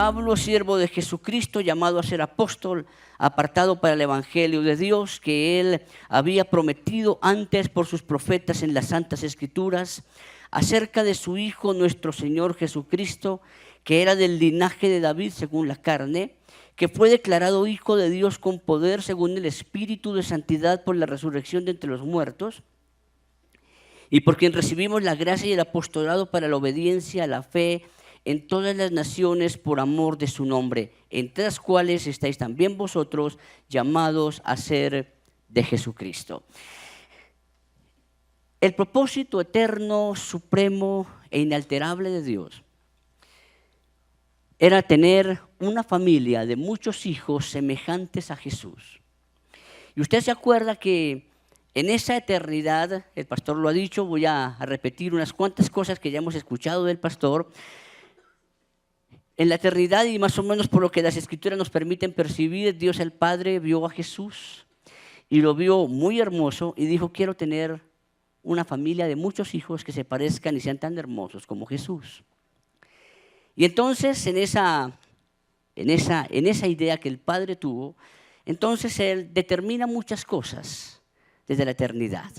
Pablo, siervo de Jesucristo, llamado a ser apóstol, apartado para el evangelio de Dios, que él había prometido antes por sus profetas en las santas escrituras, acerca de su Hijo nuestro Señor Jesucristo, que era del linaje de David según la carne, que fue declarado Hijo de Dios con poder según el Espíritu de santidad por la resurrección de entre los muertos, y por quien recibimos la gracia y el apostolado para la obediencia a la fe en todas las naciones por amor de su nombre, entre las cuales estáis también vosotros llamados a ser de Jesucristo. El propósito eterno, supremo e inalterable de Dios era tener una familia de muchos hijos semejantes a Jesús. Y usted se acuerda que en esa eternidad, el pastor lo ha dicho, voy a repetir unas cuantas cosas que ya hemos escuchado del pastor. En la eternidad, y más o menos por lo que las escrituras nos permiten percibir, Dios el Padre vio a Jesús y lo vio muy hermoso y dijo: quiero tener una familia de muchos hijos que se parezcan y sean tan hermosos como Jesús. Y entonces en esa idea que el Padre tuvo, entonces Él determina muchas cosas desde la eternidad.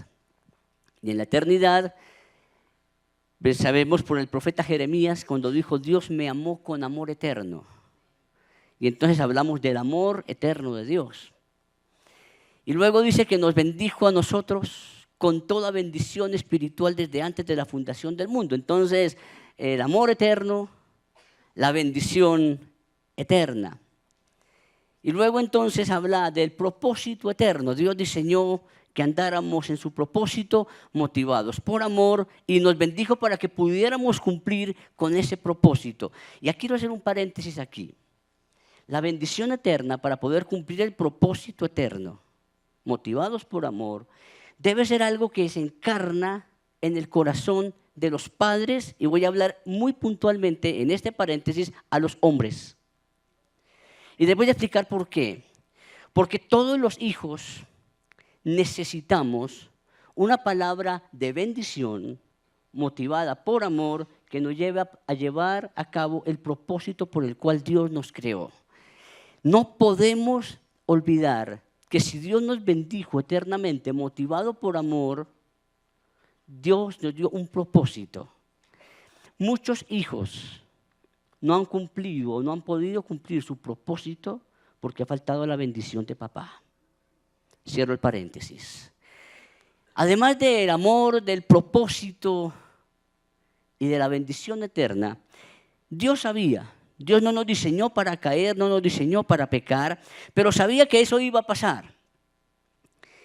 Y en la eternidad, sabemos por el profeta Jeremías cuando dijo: Dios me amó con amor eterno. Y entonces hablamos del amor eterno de Dios. Y luego dice que nos bendijo a nosotros con toda bendición espiritual desde antes de la fundación del mundo. Entonces, el amor eterno, la bendición eterna. Y luego entonces habla del propósito eterno. Dios diseñó que andáramos en su propósito motivados por amor y nos bendijo para que pudiéramos cumplir con ese propósito. Y aquí quiero hacer un paréntesis aquí. La bendición eterna, para poder cumplir el propósito eterno, motivados por amor, debe ser algo que se encarna en el corazón de los padres, y voy a hablar muy puntualmente en este paréntesis a los hombres. Y les voy a explicar por qué. Porque todos los hijos necesitamos una palabra de bendición motivada por amor que nos lleve a llevar a cabo el propósito por el cual Dios nos creó. No podemos olvidar que si Dios nos bendijo eternamente motivado por amor, Dios nos dio un propósito. Muchos hijos no han cumplido o no han podido cumplir su propósito porque ha faltado la bendición de papá. Cierro el paréntesis. Además del amor, del propósito y de la bendición eterna, Dios sabía. Dios no nos diseñó para caer, no nos diseñó para pecar, pero sabía que eso iba a pasar.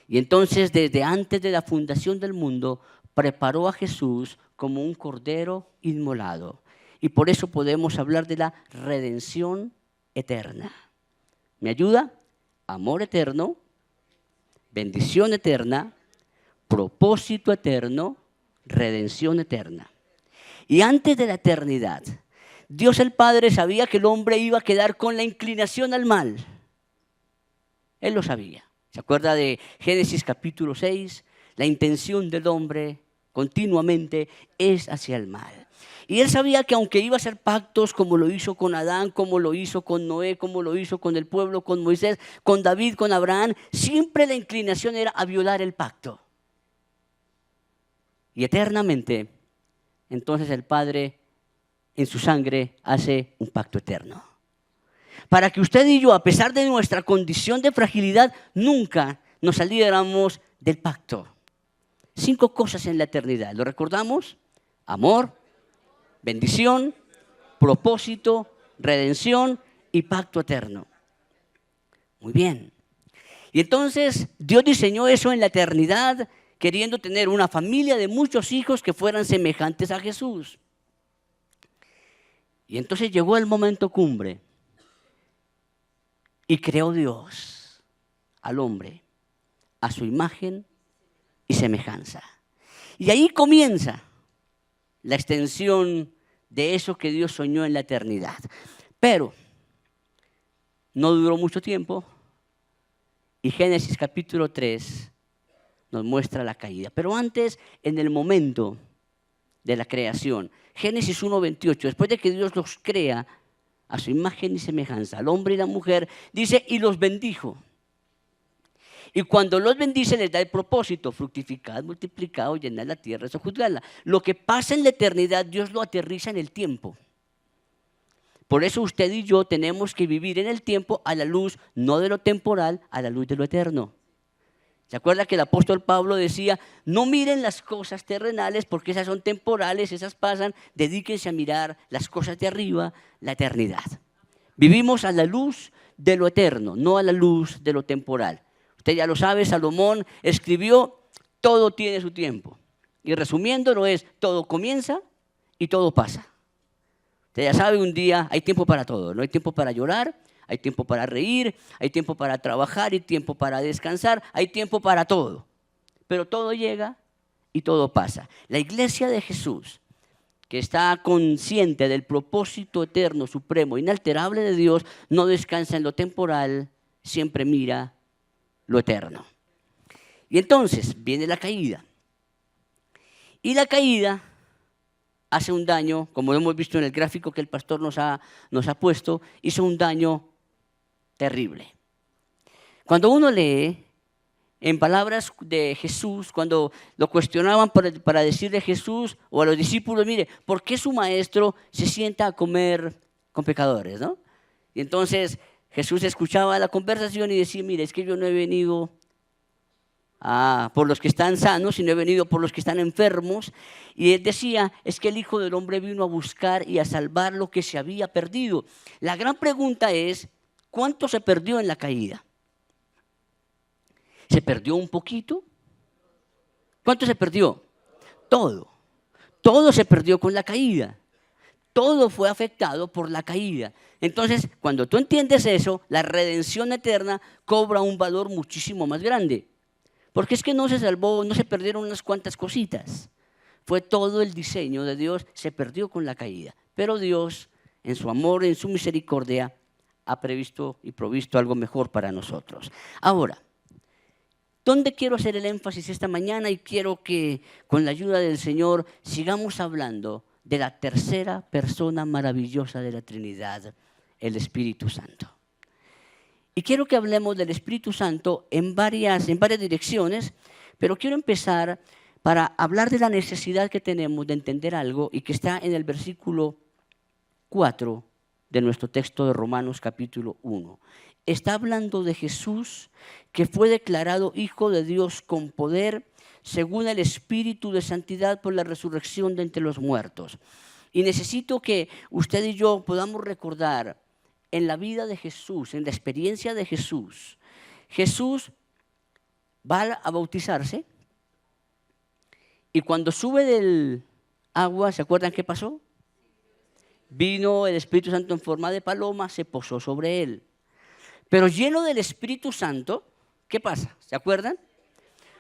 Y entonces, desde antes de la fundación del mundo, preparó a Jesús como un cordero inmolado. Y por eso podemos hablar de la redención eterna. ¿Me ayuda? Amor eterno, bendición eterna, propósito eterno, redención eterna. Y antes de la eternidad, Dios el Padre sabía que el hombre iba a quedar con la inclinación al mal. Él lo sabía. ¿Se acuerda de Génesis capítulo 6? La intención del hombre continuamente es hacia el mal. Y él sabía que aunque iba a hacer pactos como lo hizo con Adán, como lo hizo con Noé, como lo hizo con el pueblo, con Moisés, con David, con Abraham, siempre la inclinación era a violar el pacto. Y eternamente, entonces el Padre en su sangre hace un pacto eterno. Para que usted y yo, a pesar de nuestra condición de fragilidad, nunca nos saliéramos del pacto. 5 cosas en la eternidad. ¿Lo recordamos? Amor, bendición, propósito, redención y pacto eterno. Muy bien. Y entonces Dios diseñó eso en la eternidad, queriendo tener una familia de muchos hijos que fueran semejantes a Jesús. Y entonces llegó el momento cumbre y creó Dios al hombre a su imagen y semejanza. Y ahí comienza la extensión de eso que Dios soñó en la eternidad. Pero no duró mucho tiempo y Génesis capítulo 3 nos muestra la caída. Pero antes, en el momento de la creación, Génesis 1:28, después de que Dios los crea a su imagen y semejanza, al hombre y la mujer, dice, y los bendijo. Y cuando los bendice les da el propósito: fructificad, multiplicad, llenad la tierra, sojuzgadla. Lo que pasa en la eternidad, Dios lo aterriza en el tiempo. Por eso usted y yo tenemos que vivir en el tiempo a la luz, no de lo temporal, a la luz de lo eterno. ¿Se acuerda que el apóstol Pablo decía, no miren las cosas terrenales porque esas son temporales, esas pasan, dedíquense a mirar las cosas de arriba, la eternidad? Vivimos a la luz de lo eterno, no a la luz de lo temporal. Usted ya lo sabe, Salomón escribió, todo tiene su tiempo. Y resumiéndolo es, todo comienza y todo pasa. Usted ya sabe, un día hay tiempo para todo, no hay tiempo para llorar, hay tiempo para reír, hay tiempo para trabajar, hay tiempo para descansar, hay tiempo para todo. Pero todo llega y todo pasa. La iglesia de Jesús, que está consciente del propósito eterno, supremo, inalterable de Dios, no descansa en lo temporal, siempre mira lo eterno. Y entonces viene la caída. Y la caída hace un daño, como hemos visto en el gráfico que el pastor nos ha puesto, hizo un daño terrible. Cuando uno lee en palabras de Jesús, cuando lo cuestionaban para decirle a Jesús o a los discípulos, mire, ¿por qué su maestro se sienta a comer con pecadores, ¿no? Y entonces Jesús escuchaba la conversación y decía, mire, es que yo no he venido por los que están sanos, sino he venido por los que están enfermos. Y él decía, es que el Hijo del Hombre vino a buscar y a salvar lo que se había perdido. La gran pregunta es, ¿cuánto se perdió en la caída? ¿Se perdió un poquito? ¿Cuánto se perdió? Todo. Todo se perdió con la caída. Todo fue afectado por la caída. Entonces, cuando tú entiendes eso, la redención eterna cobra un valor muchísimo más grande. Porque es que no se salvó, no se perdieron unas cuantas cositas. Fue todo el diseño de Dios, se perdió con la caída. Pero Dios, en su amor, en su misericordia, ha previsto y provisto algo mejor para nosotros. Ahora, ¿dónde quiero hacer el énfasis esta mañana? Y quiero que con la ayuda del Señor sigamos hablando de la tercera persona maravillosa de la Trinidad, el Espíritu Santo. Y quiero que hablemos del Espíritu Santo en varias direcciones, pero quiero empezar para hablar de la necesidad que tenemos de entender algo y que está en el versículo 4 de nuestro texto de Romanos capítulo 1. Está hablando de Jesús, que fue declarado Hijo de Dios con poder según el Espíritu de Santidad por la resurrección de entre los muertos. Y necesito que usted y yo podamos recordar en la vida de Jesús, en la experiencia de Jesús. Jesús va a bautizarse y cuando sube del agua, ¿se acuerdan qué pasó? Vino el Espíritu Santo en forma de paloma, se posó sobre él. Pero lleno del Espíritu Santo, ¿qué pasa? ¿Se acuerdan?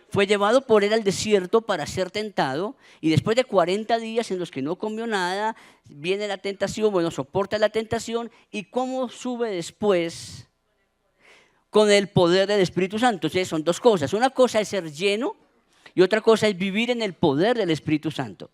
Fue llevado por él al desierto para ser tentado y después de 40 días en los que no comió nada, viene la tentación, soporta la tentación. ¿Y cómo sube después? Con el poder del Espíritu Santo. Entonces son dos cosas. Una cosa es ser lleno y otra cosa es vivir en el poder del Espíritu Santo.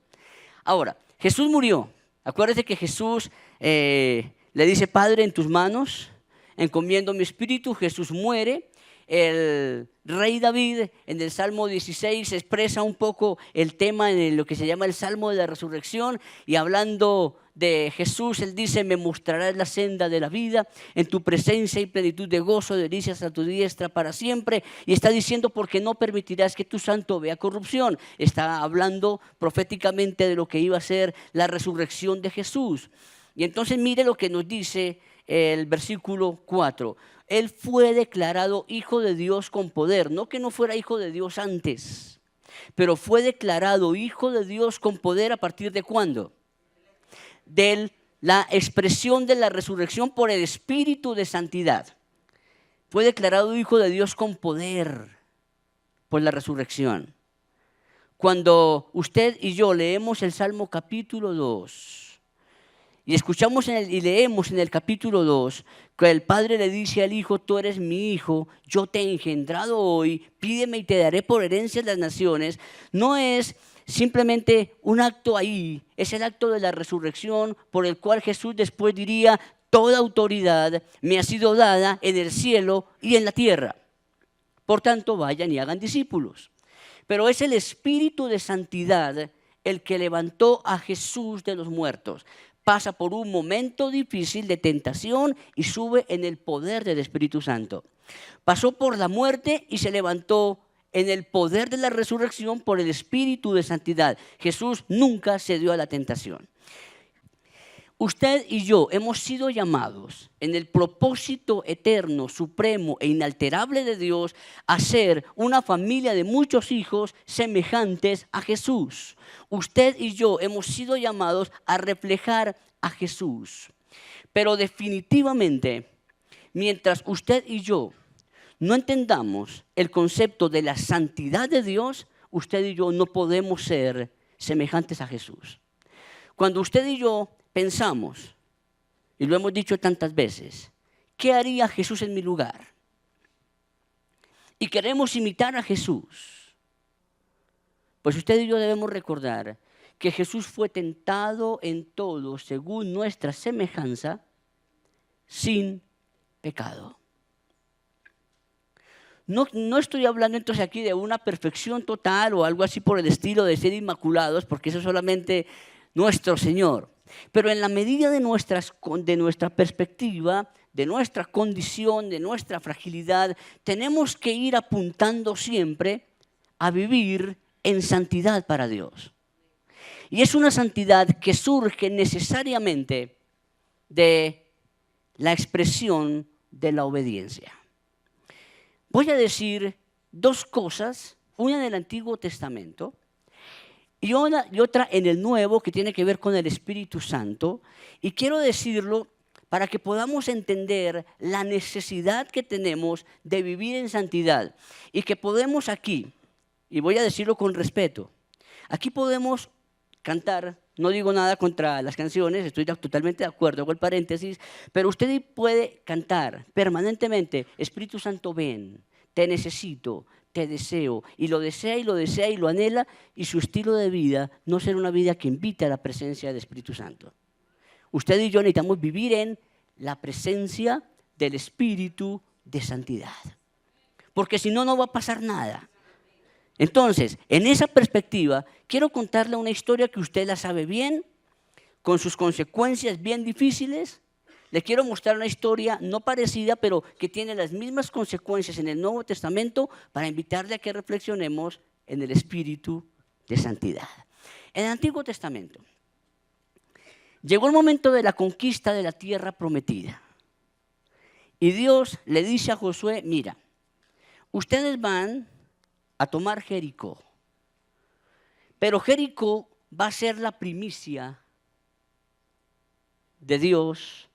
Ahora, Jesús murió. Acuérdense que Jesús le dice, Padre, en tus manos encomiendo mi espíritu. Jesús muere. El rey David en el Salmo 16 expresa un poco el tema en lo que se llama el Salmo de la Resurrección, y hablando de Jesús, él dice, me mostrarás la senda de la vida, en tu presencia y plenitud de gozo, delicias a tu diestra para siempre. Y está diciendo, porque no permitirás que tu santo vea corrupción. Está hablando proféticamente de lo que iba a ser la resurrección de Jesús. Y entonces mire lo que nos dice el versículo 4. Él fue declarado Hijo de Dios con poder, no que no fuera Hijo de Dios antes, pero fue declarado Hijo de Dios con poder ¿a partir de cuándo? De la expresión de la resurrección por el Espíritu de Santidad. Fue declarado Hijo de Dios con poder por la resurrección. Cuando usted y yo leemos el Salmo capítulo 2, y escuchamos y leemos en el capítulo 2 que el Padre le dice al Hijo, tú eres mi Hijo, yo te he engendrado hoy, pídeme y te daré por herencia las naciones. No es simplemente un acto ahí, es el acto de la resurrección por el cual Jesús después diría, Toda autoridad me ha sido dada en el cielo y en la tierra. Por tanto, vayan y hagan discípulos. Pero es el Espíritu de santidad el que levantó a Jesús de los muertos. Pasa por un momento difícil de tentación y sube en el poder del Espíritu Santo. Pasó por la muerte y se levantó en el poder de la resurrección por el Espíritu de santidad. Jesús nunca cedió a la tentación. Usted y yo hemos sido llamados en el propósito eterno, supremo e inalterable de Dios a ser una familia de muchos hijos semejantes a Jesús. Usted y yo hemos sido llamados a reflejar a Jesús. Pero definitivamente, mientras usted y yo no entendamos el concepto de la santidad de Dios, usted y yo no podemos ser semejantes a Jesús. Cuando usted y yo pensamos, y lo hemos dicho tantas veces, ¿qué haría Jesús en mi lugar? Y queremos imitar a Jesús. Pues usted y yo debemos recordar que Jesús fue tentado en todo según nuestra semejanza, sin pecado. No estoy hablando entonces aquí de una perfección total o algo así por el estilo de ser inmaculados, porque eso es solamente nuestro Señor. Pero en la medida de nuestra perspectiva, de nuestra condición, de nuestra fragilidad, tenemos que ir apuntando siempre a vivir en santidad para Dios. Y es una santidad que surge necesariamente de la expresión de la obediencia. Voy a decir dos cosas, una en el Antiguo Testamento y otra en el Nuevo, que tiene que ver con el Espíritu Santo. Y quiero decirlo para que podamos entender la necesidad que tenemos de vivir en santidad. Y que podemos aquí, y voy a decirlo con respeto, aquí podemos cantar, no digo nada contra las canciones, estoy totalmente de acuerdo, hago el paréntesis, pero usted puede cantar permanentemente, Espíritu Santo ven, te necesito, te deseo, y lo desea y lo desea y lo anhela, y su estilo de vida no será una vida que invite a la presencia del Espíritu Santo. Usted y yo necesitamos vivir en la presencia del Espíritu de santidad, porque si no, no va a pasar nada. Entonces, en esa perspectiva, quiero contarle una historia que usted la sabe bien, con sus consecuencias bien difíciles. Le quiero mostrar una historia no parecida, pero que tiene las mismas consecuencias en el Nuevo Testamento para invitarle a que reflexionemos en el espíritu de santidad. En el Antiguo Testamento, llegó el momento de la conquista de la tierra prometida. Y Dios le dice a Josué, mira, ustedes van a tomar Jericó, pero Jericó va a ser la primicia de Dios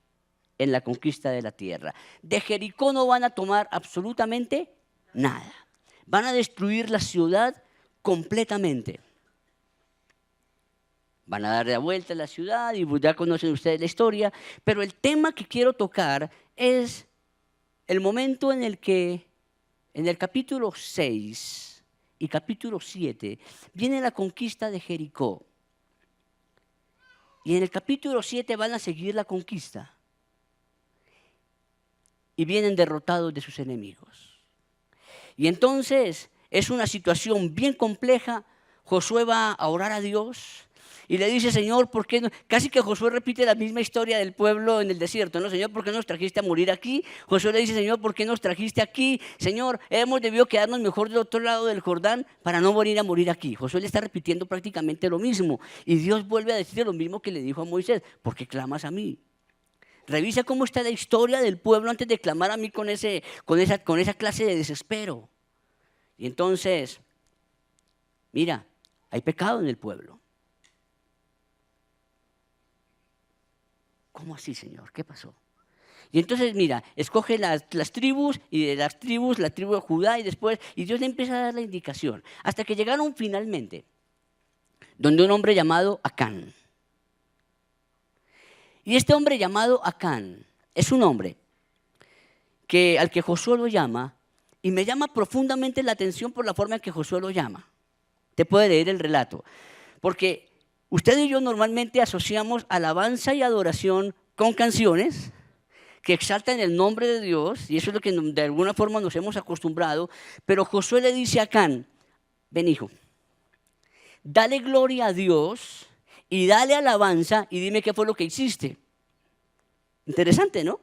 en la conquista de la tierra. De Jericó no van a tomar absolutamente nada. Van a destruir la ciudad completamente. Van a dar la vuelta a la ciudad y ya conocen ustedes la historia, pero el tema que quiero tocar es el momento en el que en el capítulo 6 y capítulo 7 viene la conquista de Jericó. Y en el capítulo 7 van a seguir la conquista. Y vienen derrotados de sus enemigos. Y entonces es una situación bien compleja. Josué va a orar a Dios y le dice, Señor, ¿por qué no? Casi que Josué repite la misma historia del pueblo en el desierto, ¿no? Señor, ¿por qué nos trajiste a morir aquí? Josué le dice, Señor, ¿por qué nos trajiste aquí? Señor, hemos debido quedarnos mejor del otro lado del Jordán para no venir a morir aquí. Josué le está repitiendo prácticamente lo mismo. Y Dios vuelve a decirle lo mismo que le dijo a Moisés, ¿por qué clamas a mí? Revisa cómo está la historia del pueblo antes de clamar a mí con esa clase de desespero. Y entonces, mira, hay pecado en el pueblo. ¿Cómo así, Señor? ¿Qué pasó? Y entonces, mira, escoge las tribus, y de las tribus, la tribu de Judá, y Dios le empieza a dar la indicación. Hasta que llegaron finalmente, donde un hombre llamado Acán. Y este hombre llamado Acán es un hombre al que Josué lo llama, y me llama profundamente la atención por la forma en que Josué lo llama. Te puede leer el relato. Porque usted y yo normalmente asociamos alabanza y adoración con canciones, que exaltan el nombre de Dios, y eso es lo que de alguna forma nos hemos acostumbrado, pero Josué le dice a Acán, ven hijo, dale gloria a Dios y dale alabanza y dime qué fue lo que hiciste. Interesante, ¿no?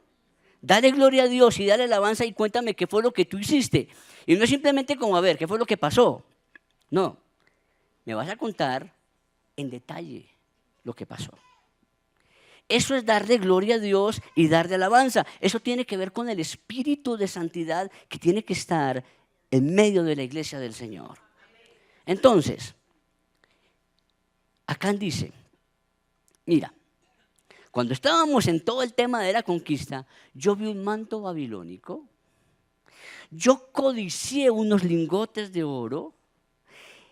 Dale gloria a Dios y dale alabanza y cuéntame qué fue lo que tú hiciste. Y no es simplemente como, a ver, ¿qué fue lo que pasó? No, me vas a contar en detalle lo que pasó. Eso es darle gloria a Dios y darle alabanza. Eso tiene que ver con el espíritu de santidad que tiene que estar en medio de la iglesia del Señor. Entonces, Acán dice, mira, cuando estábamos en todo el tema de la conquista, yo vi un manto babilónico, yo codicié unos lingotes de oro,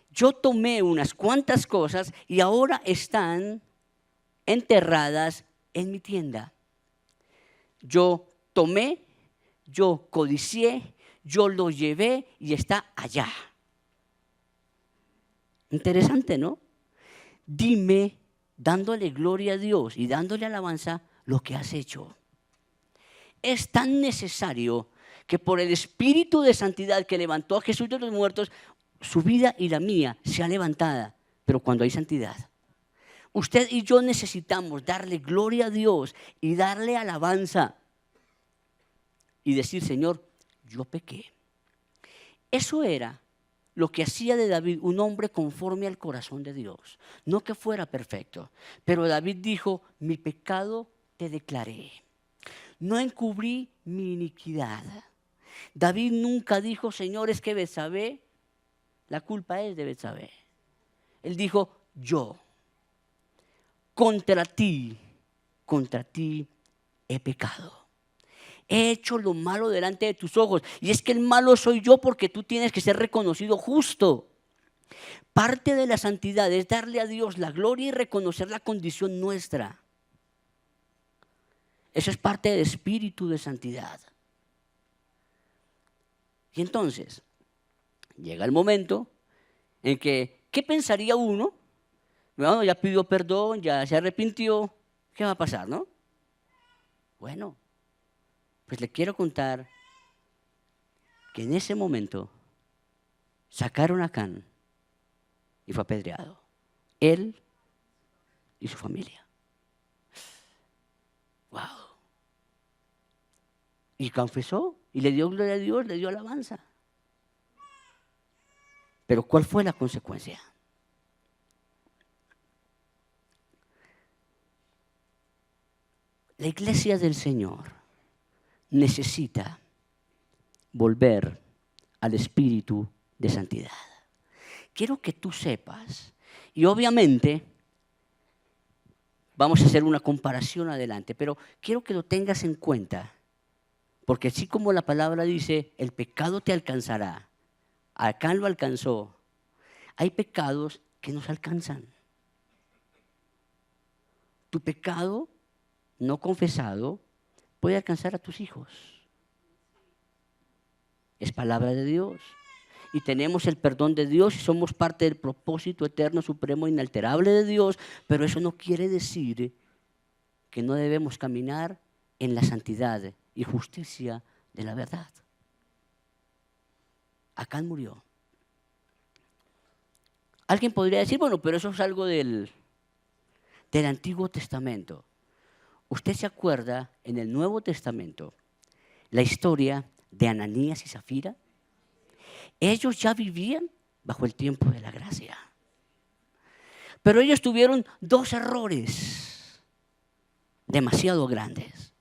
yo tomé unas cuantas cosas y ahora están enterradas en mi tienda. Yo tomé, yo codicié, yo lo llevé y está allá. Interesante, ¿no? Dime, dándole gloria a Dios y dándole alabanza, lo que has hecho. Es tan necesario que por el Espíritu de Santidad que levantó a Jesús de los muertos, su vida y la mía sea levantada, pero cuando hay santidad. Usted y yo necesitamos darle gloria a Dios y darle alabanza y decir, Señor, yo pequé. Eso era lo que hacía de David un hombre conforme al corazón de Dios. No que fuera perfecto, pero David dijo, mi pecado te declaré. No encubrí mi iniquidad. David nunca dijo, Señor, es que Betsabé, la culpa es de Betsabé. Él dijo, yo, contra ti he pecado. He hecho lo malo delante de tus ojos. Y es que el malo soy yo porque tú tienes que ser reconocido justo. Parte de la santidad es darle a Dios la gloria y reconocer la condición nuestra. Eso es parte del espíritu de santidad. Y entonces, llega el momento en que, ¿qué pensaría uno? Bueno, ya pidió perdón, ya se arrepintió, ¿qué va a pasar, no? Bueno, pues le quiero contar que en ese momento sacaron a Acán y fue apedreado. Él y su familia. ¡Wow! Y confesó y le dio gloria a Dios, le dio alabanza. Pero ¿cuál fue la consecuencia? La iglesia del Señor necesita volver al espíritu de santidad. Quiero que tú sepas, y obviamente vamos a hacer una comparación adelante, pero quiero que lo tengas en cuenta, porque así como la palabra dice, el pecado te alcanzará, acá lo alcanzó, hay pecados que nos alcanzan. Tu pecado no confesado puede alcanzar a tus hijos. Es palabra de Dios. Y tenemos el perdón de Dios y somos parte del propósito eterno, supremo, inalterable de Dios, pero eso no quiere decir que no debemos caminar en la santidad y justicia de la verdad. Acán murió. Alguien podría decir, bueno, pero eso es algo del Antiguo Testamento. ¿Usted se acuerda en el Nuevo Testamento la historia de Ananías y Zafira? Ellos ya vivían bajo el tiempo de la gracia. Pero ellos tuvieron dos errores demasiado grandes.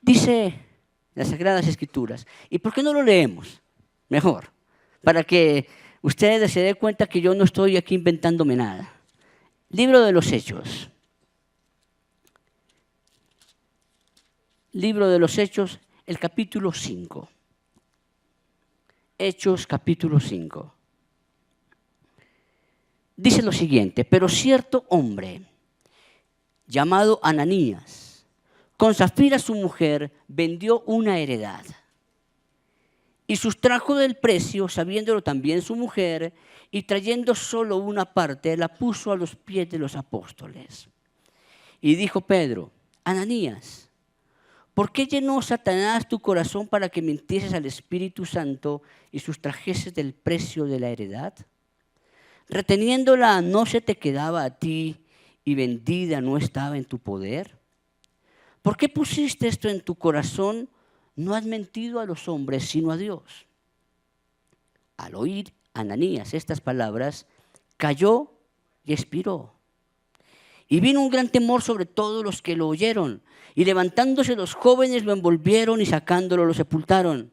Dice las Sagradas Escrituras, ¿y por qué no lo leemos? Mejor, para que ustedes se den cuenta que yo no estoy aquí inventándome nada. Libro de los Hechos. Libro de los Hechos, el capítulo 5. Hechos, capítulo 5. Dice lo siguiente, pero cierto hombre llamado Ananías, con Zafira su mujer, vendió una heredad y sustrajo del precio, sabiéndolo también su mujer, y trayendo solo una parte, la puso a los pies de los apóstoles. Y dijo Pedro, Ananías, ¿por qué llenó Satanás tu corazón para que mintieses al Espíritu Santo y sustrajeses del precio de la heredad? Reteniéndola no se te quedaba a ti y vendida no estaba en tu poder. ¿Por qué pusiste esto en tu corazón? No has mentido a los hombres, sino a Dios. Al oír Ananías estas palabras, cayó y expiró. Y vino un gran temor sobre todos los que lo oyeron. Y levantándose los jóvenes lo envolvieron y sacándolo lo sepultaron.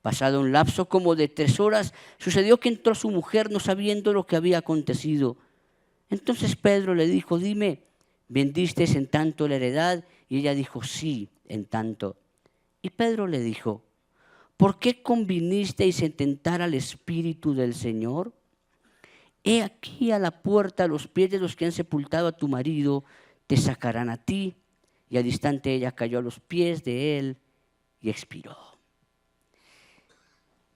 Pasado un lapso como de 3 horas, sucedió que entró su mujer no sabiendo lo que había acontecido. Entonces Pedro le dijo, dime, ¿vendiste en tanto la heredad? Y ella dijo, sí, en tanto. Y Pedro le dijo, ¿por qué convinisteis en tentar al Espíritu del Señor? He aquí a la puerta, a los pies de los que han sepultado a tu marido, te sacarán a ti. Y al instante ella cayó a los pies de él y expiró.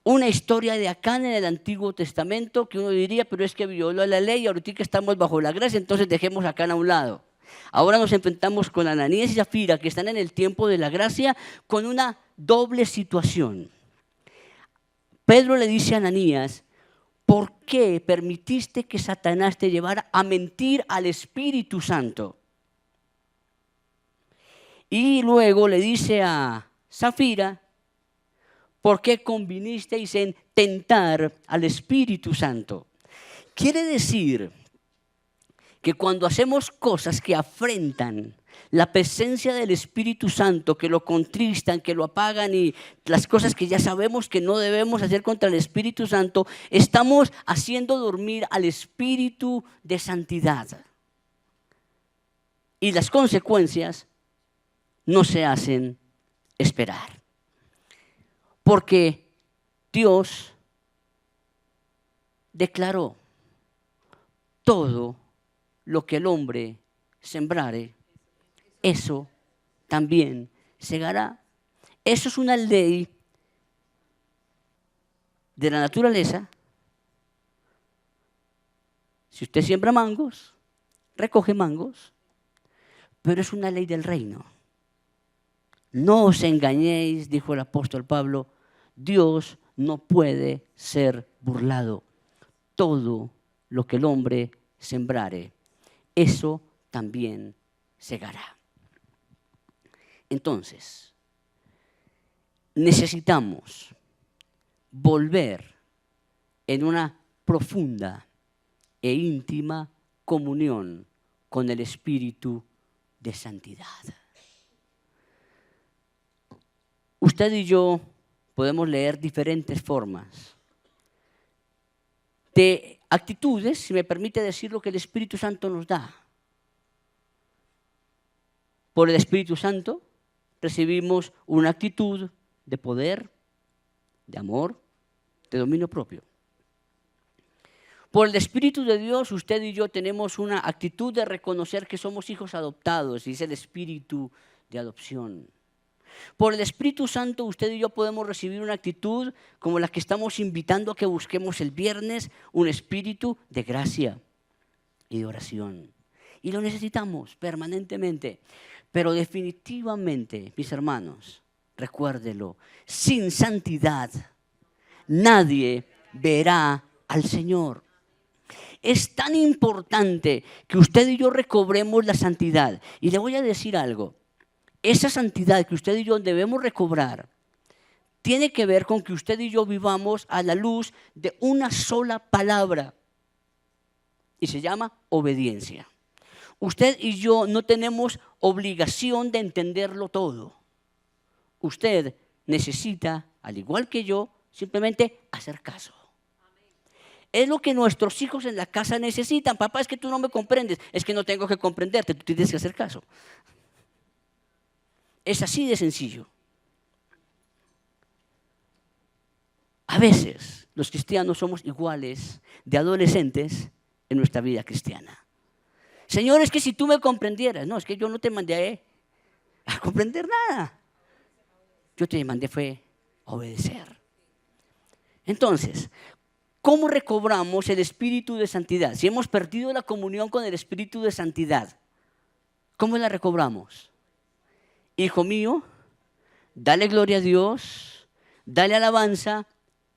Una historia de Acán en el Antiguo Testamento que uno diría, pero es que violó la ley y ahorita que estamos bajo la gracia, entonces dejemos a Acán a un lado. Ahora nos enfrentamos con Ananías y Zafira, que están en el tiempo de la gracia, con una doble situación. Pedro le dice a Ananías, ¿por qué permitiste que Satanás te llevara a mentir al Espíritu Santo? Y luego le dice a Zafira, ¿por qué convinisteis en tentar al Espíritu Santo? Quiere decir que cuando hacemos cosas que afrentan la presencia del Espíritu Santo, que lo contristan, que lo apagan y las cosas que ya sabemos que no debemos hacer contra el Espíritu Santo, estamos haciendo dormir al Espíritu de santidad. Y las consecuencias no se hacen esperar. Porque Dios declaró todo lo que el hombre sembrare, eso también segará. Eso es una ley de la naturaleza. Si usted siembra mangos, recoge mangos, pero es una ley del reino. No os engañéis, dijo el apóstol Pablo, Dios no puede ser burlado. Todo lo que el hombre sembrare, eso también segará. Entonces, necesitamos volver en una profunda e íntima comunión con el Espíritu de santidad. Usted y yo podemos leer diferentes formas de actitudes, si me permite decir lo que el Espíritu Santo nos da. Por el Espíritu Santo recibimos una actitud de poder, de amor, de dominio propio. Por el Espíritu de Dios, usted y yo tenemos una actitud de reconocer que somos hijos adoptados, y es el espíritu de adopción. Por el Espíritu Santo, usted y yo podemos recibir una actitud como la que estamos invitando a que busquemos el viernes, un espíritu de gracia y de oración. Y lo necesitamos permanentemente. Pero definitivamente, mis hermanos, recuérdelo, sin santidad nadie verá al Señor. Es tan importante que usted y yo recobremos la santidad. Y le voy a decir algo. Esa santidad que usted y yo debemos recobrar tiene que ver con que usted y yo vivamos a la luz de una sola palabra. Y se llama obediencia. Usted y yo no tenemos obligación de entenderlo todo. Usted necesita, al igual que yo, simplemente hacer caso. Es lo que nuestros hijos en la casa necesitan. Papá, es que tú no me comprendes. Es que no tengo que comprenderte, tú tienes que hacer caso. Es así de sencillo. A veces los cristianos somos iguales de adolescentes en nuestra vida cristiana. Señor, es que si tú me comprendieras, no, es que yo no te mandé a comprender nada. Yo te mandé fue a obedecer. Entonces, ¿cómo recobramos el espíritu de santidad? Si hemos perdido la comunión con el espíritu de santidad, ¿cómo la recobramos? hijo mío, dale gloria a Dios, dale alabanza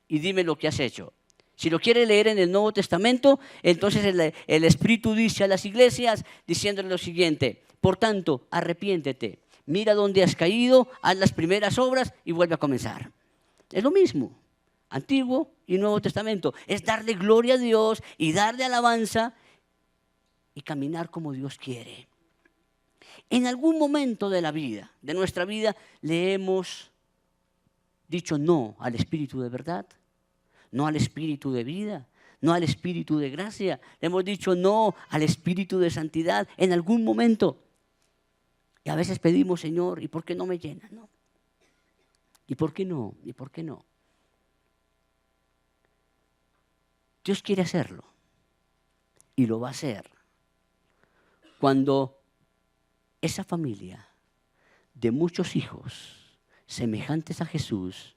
y dime lo que has hecho. Si lo quiere leer en el Nuevo Testamento, entonces el Espíritu dice a las iglesias diciéndole lo siguiente: por tanto, arrepiéntete, mira dónde has caído, haz las primeras obras y vuelve a comenzar. Es lo mismo, Antiguo y Nuevo Testamento. Es darle gloria a Dios y darle alabanza y caminar como Dios quiere. En algún momento de la vida, de nuestra vida, le hemos dicho no al Espíritu de verdad, no al Espíritu de vida, no al Espíritu de gracia. Le hemos dicho no al Espíritu de santidad en algún momento. Y a veces pedimos, Señor, ¿y por qué no me llena? ¿No? ¿Y por qué no? ¿Y por qué no? Dios quiere hacerlo y lo va a hacer cuando esa familia de muchos hijos semejantes a Jesús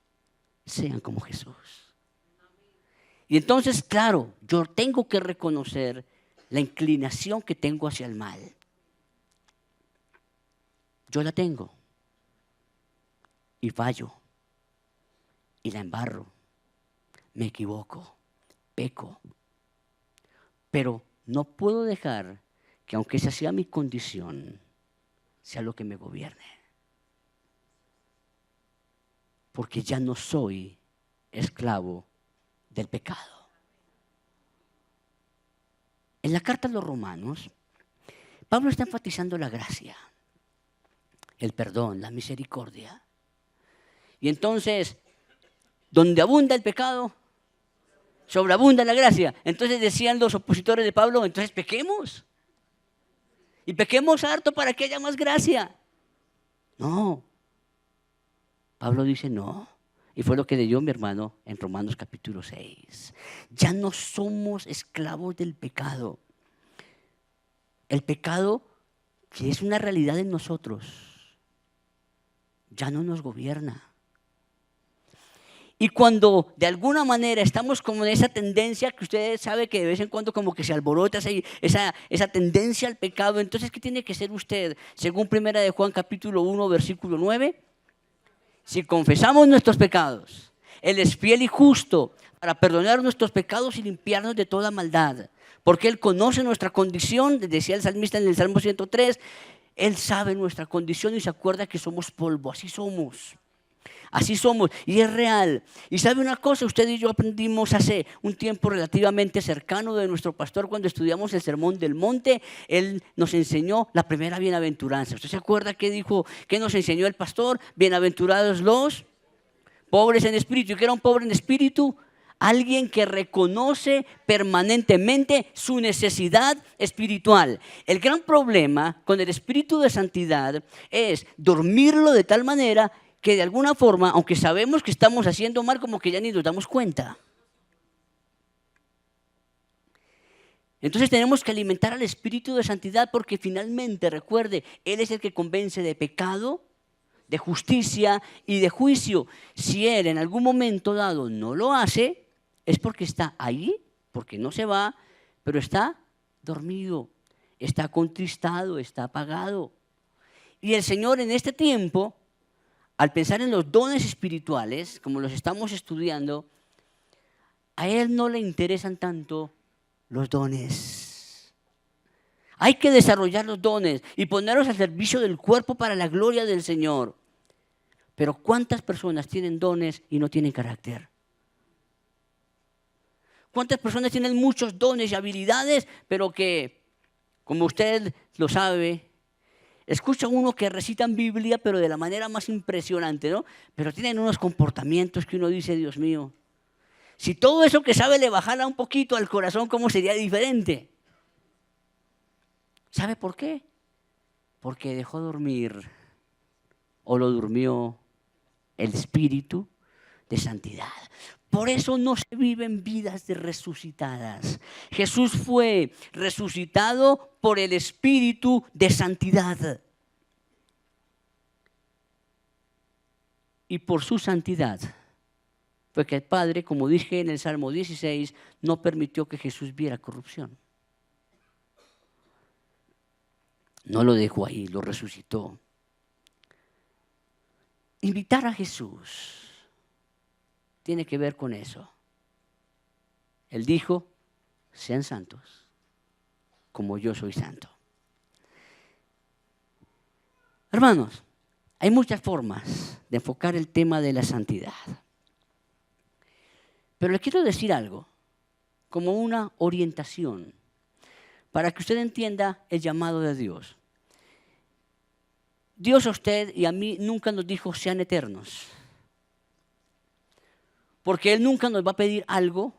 sean como Jesús. Y entonces, claro, yo tengo que reconocer la inclinación que tengo hacia el mal. Yo la tengo y fallo y la embarro, me equivoco, peco, pero no puedo dejar que, aunque esa sea mi condición, sea lo que me gobierne, porque ya no soy esclavo del pecado. En la carta a los Romanos, Pablo está enfatizando la gracia, el perdón, la misericordia. Y entonces, donde abunda el pecado, sobreabunda la gracia. Entonces decían los opositores de Pablo, entonces pequemos. Y pequemos harto para que haya más gracia. No. Pablo dice no. Y fue lo que leyó mi hermano en Romanos capítulo 6. Ya no somos esclavos del pecado. El pecado, que es una realidad en nosotros, ya no nos gobierna. Y cuando de alguna estamos como en esa tendencia que usted sabe que de vez en cuando como que se alborota esa tendencia al pecado, entonces ¿qué tiene que hacer usted? Según 1 de Juan capítulo 1 versículo 9, si confesamos nuestros pecados, Él es fiel y justo para perdonar nuestros pecados y limpiarnos de toda maldad. Porque Él conoce nuestra condición, decía el salmista en el Salmo 103, Él sabe nuestra condición y se acuerda que somos polvo, así somos. Así somos y es real. Y sabe una cosa, usted y yo aprendimos hace un tiempo relativamente cercano de nuestro pastor cuando estudiamos el Sermón del Monte. Él nos enseñó la primera bienaventuranza. ¿Usted se acuerda qué dijo, qué nos enseñó el pastor? Bienaventurados los pobres en espíritu. ¿Y qué era un pobre en espíritu? Alguien que reconoce permanentemente su necesidad espiritual. El gran problema con el espíritu de santidad es dormirlo de tal manera que de alguna forma, aunque sabemos que estamos haciendo mal, como que ya ni nos damos cuenta. Entonces tenemos que alimentar al espíritu de santidad porque finalmente, recuerde, Él es el que convence de pecado, de justicia y de juicio. Si Él en algún momento dado no lo hace, es porque está ahí, porque no se va, pero está dormido, está contristado, está apagado. Y el Señor en este tiempo, al pensar en los dones espirituales, como los estamos estudiando, a Él no le interesan tanto los dones. Hay que desarrollar los dones y ponerlos al servicio del cuerpo para la gloria del Señor. Pero ¿cuántas personas tienen dones y no tienen carácter? ¿Cuántas personas tienen muchos dones y habilidades, pero que, como usted lo sabe, escucha uno que recitan Biblia, pero de la manera más impresionante, ¿no? Pero tienen unos comportamientos que uno dice, Dios mío, si todo eso que sabe le bajara un poquito al corazón, ¿cómo sería diferente? ¿Sabe por qué? Porque dejó dormir o lo durmió el espíritu de santidad. Por eso no se viven vidas de resucitadas. Jesús fue resucitado por el espíritu de santidad. Y por su santidad fue que el Padre, como dije en el Salmo 16, no permitió que Jesús viera corrupción. No lo dejó ahí, lo resucitó. Imitar a Jesús tiene que ver con eso. Él dijo, sean santos, como yo soy santo. Hermanos, hay muchas formas de enfocar el tema de la santidad. Pero le quiero decir algo, como una orientación, para que usted entienda el llamado de Dios. Dios a usted y a mí nunca nos dijo sean eternos, porque Él nunca nos va a pedir algo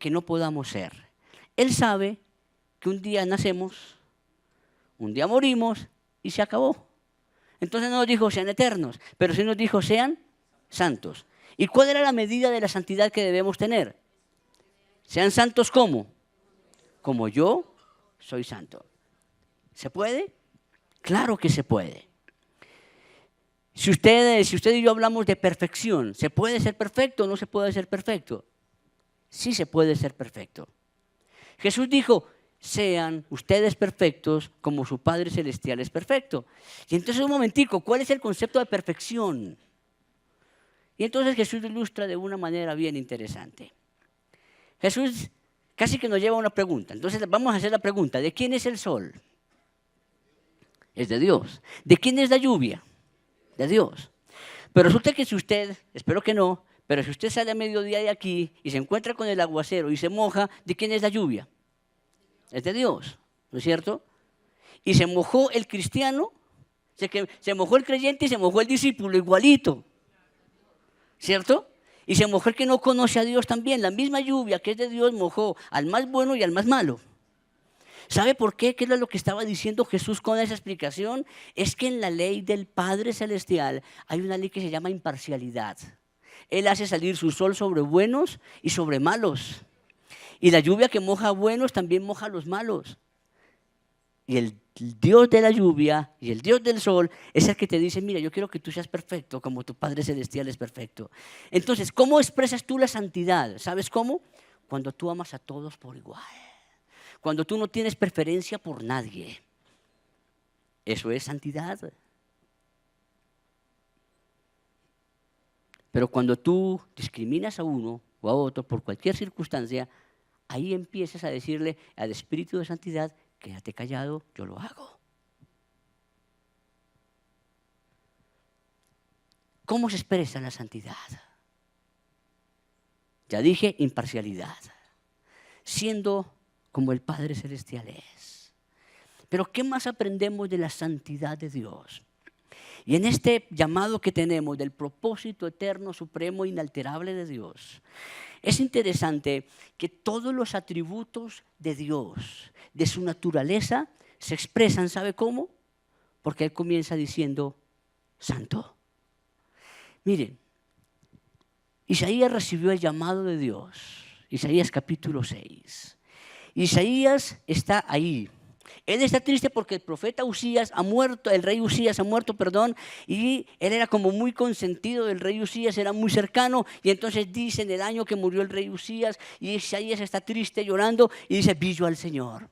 que no podamos ser. Él sabe que un día nacemos, un día morimos y se acabó. Entonces no nos dijo sean eternos, pero sí nos dijo sean santos. ¿Y cuál era la medida de la santidad que debemos tener? Sean santos ¿cómo? Como yo soy santo. ¿Se puede? Claro que se puede. Si usted y yo hablamos de perfección, ¿se puede ser perfecto o no se puede ser perfecto? Sí se puede ser perfecto. Jesús dijo, sean ustedes perfectos como su Padre Celestial es perfecto. Y entonces un momentico, ¿cuál es el concepto de perfección? Y entonces Jesús ilustra de una manera bien interesante. Jesús casi que nos lleva a una pregunta. Entonces vamos a hacer la pregunta, ¿de quién es el sol? Es de Dios. ¿De quién es la lluvia? De Dios. Pero resulta que si usted, espero que no, pero si usted sale a mediodía de aquí y se encuentra con el aguacero y se moja, ¿de quién es la lluvia? Es de Dios, ¿no es cierto? Y se mojó el cristiano, se mojó el creyente y se mojó el discípulo igualito, ¿cierto? Y se mojó el que no conoce a Dios también. La misma lluvia que es de Dios mojó al más bueno y al más malo. ¿Sabe por qué? ¿Qué es lo que estaba diciendo Jesús con esa explicación? Es que en la ley del Padre Celestial hay una ley que se llama imparcialidad. Él hace salir su sol sobre buenos y sobre malos. Y la lluvia que moja a buenos también moja a los malos. Y el Dios de la lluvia y el Dios del sol es el que te dice, mira, yo quiero que tú seas perfecto como tu Padre Celestial es perfecto. Entonces, ¿cómo expresas tú la santidad? ¿Sabes cómo? Cuando tú amas a todos por igual. Cuando tú no tienes preferencia por nadie. Eso es santidad. Pero cuando tú discriminas a uno o a otro por cualquier circunstancia, ahí empiezas a decirle al Espíritu de Santidad, quédate callado, yo lo hago. ¿Cómo se expresa la santidad? Ya dije, imparcialidad. Siendo como el Padre Celestial es. Pero ¿qué más aprendemos de la santidad de Dios? Y en este llamado que tenemos del propósito eterno, supremo, inalterable de Dios, es interesante que todos los atributos de Dios, de su naturaleza, se expresan, ¿sabe cómo? Porque Él comienza diciendo, santo. Miren, Isaías recibió el llamado de Dios, Isaías capítulo 6. Isaías está ahí. Él está triste porque el profeta Usías ha muerto, el rey Usías ha muerto, y él era como muy consentido del rey Usías, era muy cercano, y entonces dice en el año que murió el rey Usías, y Isaías está triste llorando, y dice, vi yo al Señor,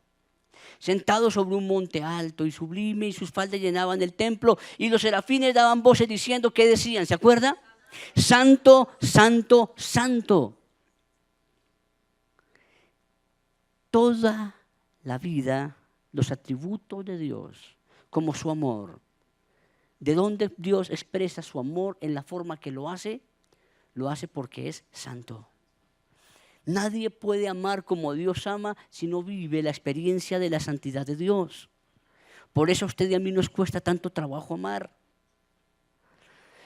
sentado sobre un monte alto y sublime, y sus faldas llenaban el templo, y los serafines daban voces diciendo, ¿qué decían? ¿Se acuerda? Santo, santo, santo. Toda la vida, los atributos de Dios, como su amor. ¿De dónde Dios expresa su amor en la forma que lo hace? Lo hace porque es santo. Nadie puede amar como Dios ama si no vive la experiencia de la santidad de Dios. Por eso a usted y a mí nos cuesta tanto trabajo amar.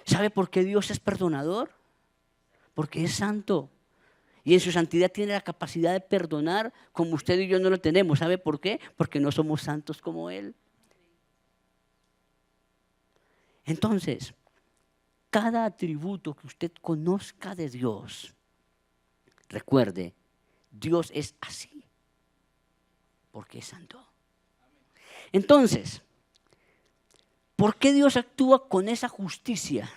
¿Sabe por qué Dios es perdonador? Porque es santo. Y en su santidad tiene la capacidad de perdonar como usted y yo no lo tenemos. ¿Sabe por qué? Porque no somos santos como Él. Entonces, cada atributo que usted conozca de Dios, recuerde, Dios es así, porque es santo. Entonces, ¿por qué Dios actúa con esa justicia?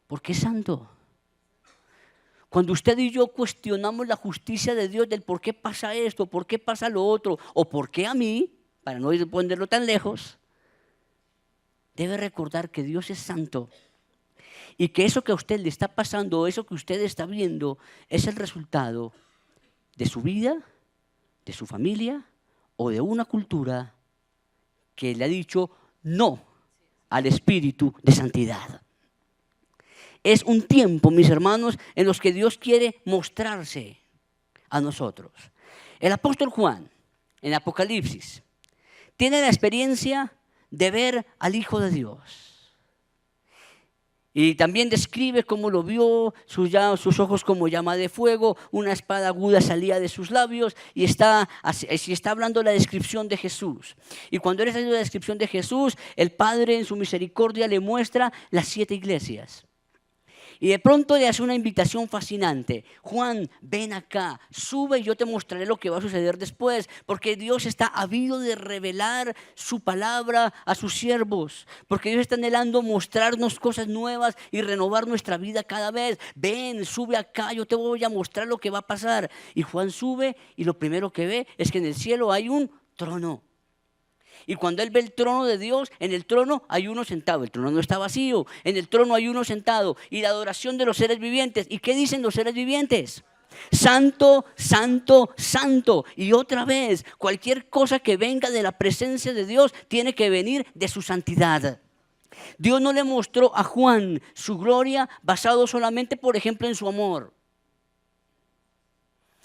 Porque es santo. Cuando usted y yo cuestionamos la justicia de Dios del por qué pasa esto, por qué pasa lo otro, o por qué a mí, para no ponerlo tan lejos, debe recordar que Dios es santo y que eso que a usted le está pasando, o eso que usted está viendo, es el resultado de su vida, de su familia o de una cultura que le ha dicho no al espíritu de santidad. Es un tiempo, mis hermanos, en los que Dios quiere mostrarse a nosotros. El apóstol Juan, en Apocalipsis, tiene la experiencia de ver al Hijo de Dios. Y también describe cómo lo vio, sus ojos como llama de fuego, una espada aguda salía de sus labios y está hablando la descripción de Jesús. Y cuando él está haciendo la descripción de Jesús, el Padre en su misericordia le muestra las 7 iglesias. Y de pronto le hace una invitación fascinante. Juan, ven acá, sube y yo te mostraré lo que va a suceder después. Porque Dios está ávido de revelar su palabra a sus siervos. Porque Dios está anhelando mostrarnos cosas nuevas y renovar nuestra vida cada vez. Ven, sube acá, yo te voy a mostrar lo que va a pasar. Y Juan sube y lo primero que ve es que en el cielo hay un trono. Y cuando él ve el trono de Dios, en el trono hay uno sentado. El trono no está vacío. En el trono hay uno sentado. Y la adoración de los seres vivientes. ¿Y qué dicen los seres vivientes? Santo, santo, santo. Y otra vez, cualquier cosa que venga de la presencia de Dios tiene que venir de su santidad. Dios no le mostró a Juan su gloria basado solamente, por ejemplo, en su amor.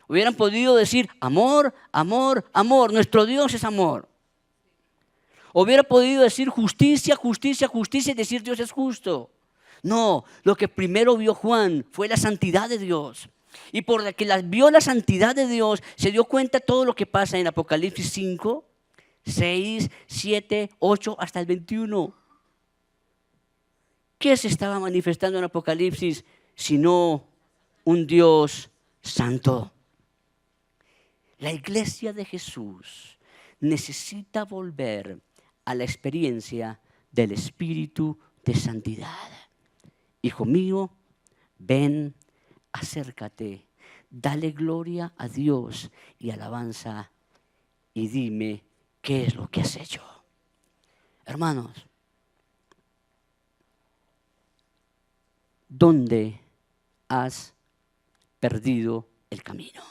Hubieran podido decir amor, amor, amor. Nuestro Dios es amor. Hubiera podido decir justicia, justicia, justicia y decir Dios es justo. No, lo que primero vio Juan fue la santidad de Dios. Y por la que vio la santidad de Dios, se dio cuenta de todo lo que pasa en Apocalipsis 5, 6, 7, 8 hasta el 21. ¿Qué se estaba manifestando en Apocalipsis sino un Dios santo? La iglesia de Jesús necesita volver a la experiencia del Espíritu de santidad. Hijo mío, ven, acércate, dale gloria a Dios y alabanza y dime qué es lo que has hecho. Hermanos, ¿dónde has perdido el camino?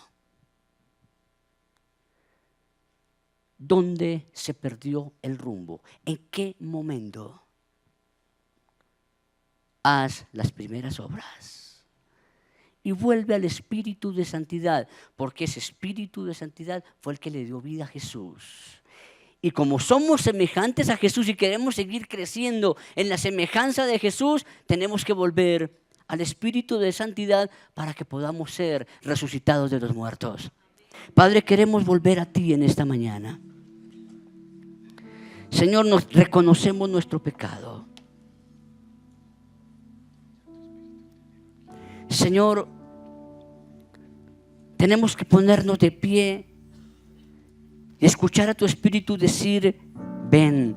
¿Dónde se perdió el rumbo? ¿En qué momento? Haz las primeras obras y vuelve al espíritu de santidad, porque ese espíritu de santidad fue el que le dio vida a Jesús. Y como somos semejantes a Jesús y queremos seguir creciendo en la semejanza de Jesús, tenemos que volver al espíritu de santidad para que podamos ser resucitados de los muertos. Padre, queremos volver a ti en esta mañana. Señor, nos reconocemos nuestro pecado. Señor, tenemos que ponernos de pie y escuchar a tu Espíritu decir, ven,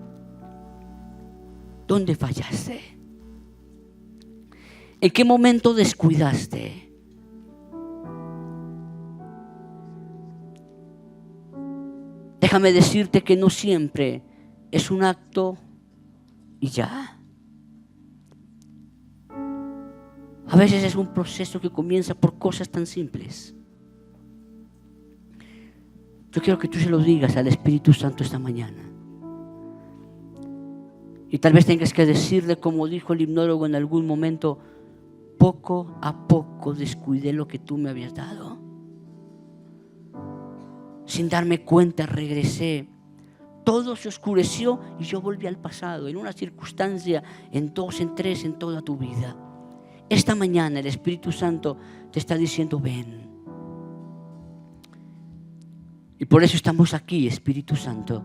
¿dónde fallaste? ¿En qué momento descuidaste? Déjame decirte que no siempre es un acto y ya. A veces es un proceso que comienza por cosas tan simples. Yo quiero que tú se lo digas al Espíritu Santo esta mañana. Y tal vez tengas que decirle, como dijo el himnólogo en algún momento, poco a poco descuidé lo que tú me habías dado. Sin darme cuenta regresé. Todo se oscureció y yo volví al pasado, en una circunstancia, en 2, en 3, en toda tu vida. Esta mañana el Espíritu Santo te está diciendo, ven. Y por eso estamos aquí, Espíritu Santo,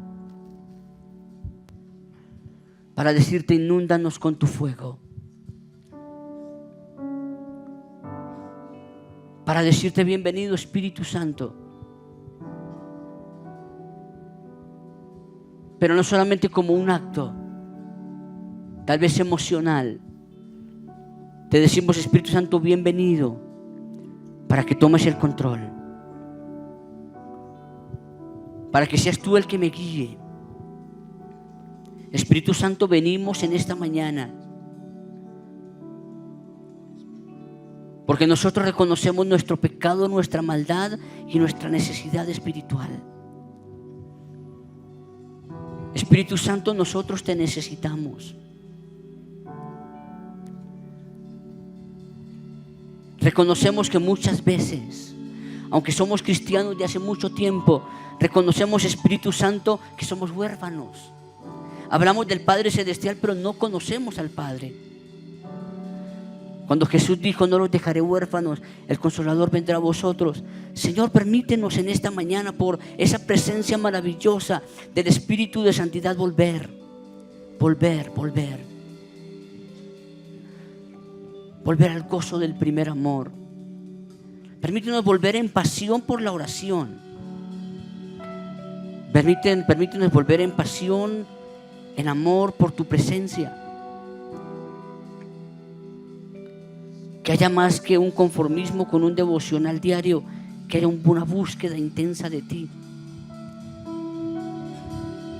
para decirte, inúndanos con tu fuego. Para decirte, bienvenido, Espíritu Santo. Pero no solamente como un acto, tal vez emocional. Te decimos, Espíritu Santo, bienvenido, para que tomes el control. Para que seas tú el que me guíe. Espíritu Santo, venimos en esta mañana porque nosotros reconocemos nuestro pecado, nuestra maldad y nuestra necesidad espiritual. Espíritu Santo, nosotros te necesitamos. Reconocemos que muchas veces, aunque somos cristianos de hace mucho tiempo, reconocemos, Espíritu Santo, que somos huérfanos. Hablamos del Padre Celestial, pero no conocemos al Padre. Cuando Jesús dijo, no los dejaré huérfanos, el Consolador vendrá a vosotros. Señor, permítenos en esta mañana, por esa presencia maravillosa del Espíritu de Santidad, volver al gozo del primer amor. Permítenos volver en pasión por la oración. Permítenos volver en pasión, en amor por tu presencia. Que haya más que un conformismo con un devocional diario, que haya una búsqueda intensa de ti.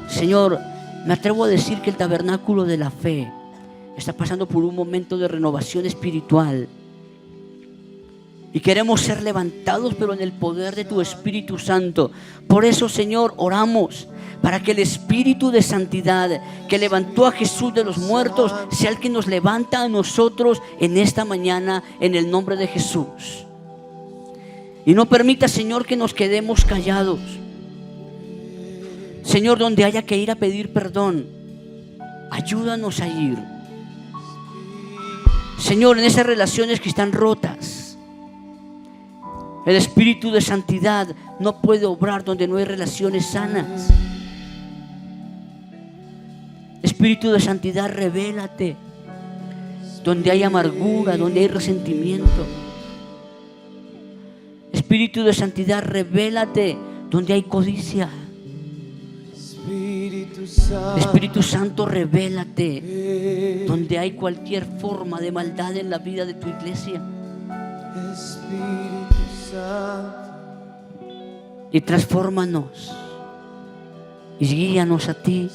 Señor, me atrevo a decir que el tabernáculo de la fe está pasando por un momento de renovación espiritual. Y queremos ser levantados, pero en el poder de tu Espíritu Santo. Por eso, Señor, oramos para que el Espíritu de santidad que levantó a Jesús de los muertos sea el que nos levanta a nosotros en esta mañana, en el nombre de Jesús. Y no permita, Señor, que nos quedemos callados. Señor, donde haya que ir a pedir perdón, ayúdanos a ir. Señor, en esas relaciones que están rotas, el Espíritu de santidad no puede obrar donde no hay relaciones sanas. Espíritu de santidad, revélate donde hay amargura, donde hay resentimiento. Espíritu de santidad, revélate donde hay codicia. Espíritu Santo, revélate donde hay cualquier forma de maldad en la vida de tu iglesia. Y transfórmanos y guíanos a ti.